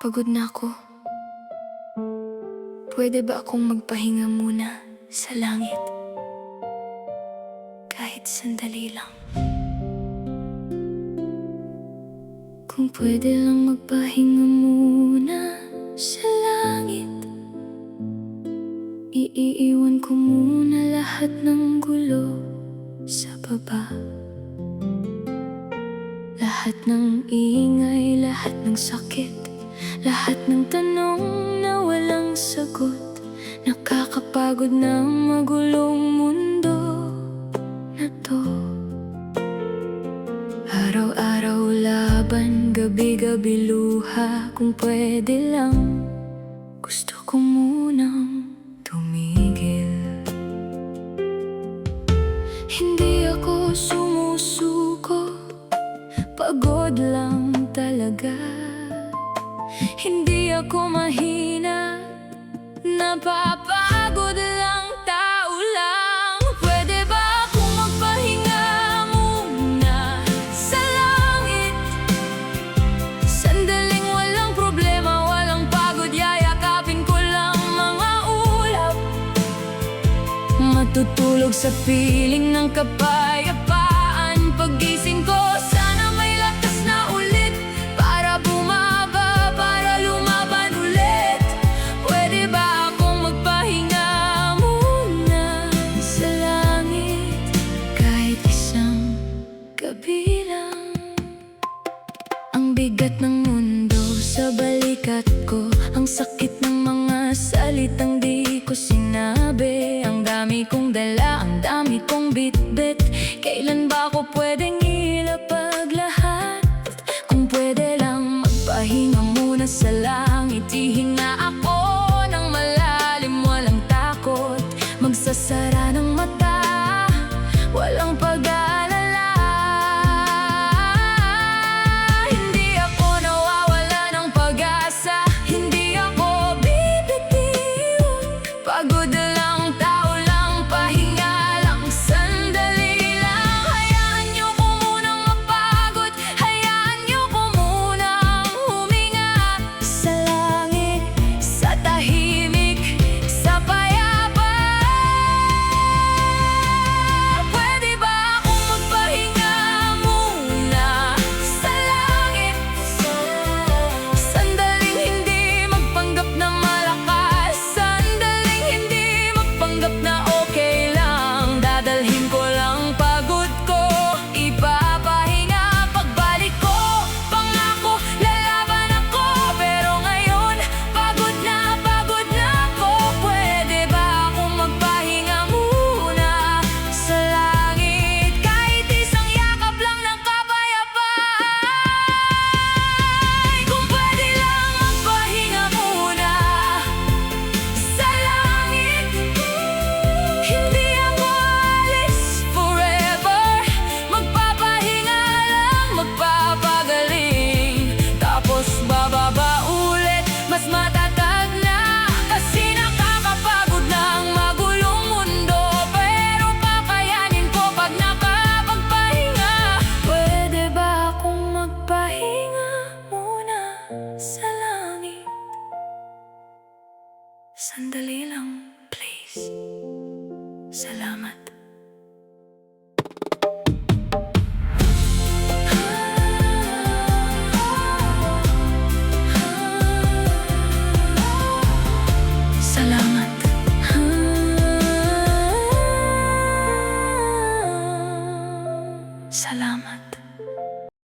Pagod na ako. Pwede ba akong magpahinga muna sa langit? Kahit sandali lang. Kung pwede lang magpahinga muna sa langit, iiwan ko muna lahat ng gulo sa baba. Lahat ng ingay, lahat ng sakit, lahat ng tanong na walang sagot. Nakakapagod ng magulong mundo na to. Araw-araw laban, gabi-gabi luha. Kung pwede lang, gusto ko munang tumigil. Hindi ako sumusuko, pagod lang talaga. Hindi ako mahina, napapagod lang, tao lang. Pwede ba akong magpahinga muna sa langit? Sandaling walang problema, walang pagod, yayakapin ko lang mga ulap. Matutulog sa piling ng kapayapaan. Paggising ko, sana may lakas na ulit para bumaba, para lumaban ulit. Pwede ba akong magpahinga muna sa langit? Kahit isang gabi lang. Ang bigat ng mundo sa balikat ko, ang sakit ng mga salitang di ko sinabi. Ang dami kong dala, ang dami kong bitbit. Kailan ba ako pwedeng ilapag lahat? Kung pwede lang magpahinga muna sa langit, hihinga ako ng malalim, walang takot. Magsasara ng mata, walang pag-aalala. Hindi ako nawawala ng pag-asa, hindi ako bibitiw. Pagod lang, tao lang, pahinga lang, sandali lang. Hayaan niyo ko munang mapagod, hayaan niyo ko munang huminga sa langit, sa tahimik, sa payapa. Pwede ba akong magpahinga muna sa langit? Sandaling hindi magpanggap na malakas, sandaling hindi magpanggap na okay lang. Dadalhin ko lang pagod ko, ipapahinga pagbalik ko. Pangako, lalaban ako, pero ngayon pagod na ako. Pwede ba akong magpahinga muna sa langit? Kahit isang yakap lang ng kapayapaan. Kung pwede lang magpahinga muna sa langit, hindi ako alis forever. Magpapahinga lang, magpapagaling, tapos bababa ulit, mas matatag na. Kasi nakakapagod ng magulong mundo, pero kakayanin ko pag nakapagpahinga. Pwede ba akong magpahinga muna sa langit? Sandali lang, please. Salamat. Salamat. Salamat.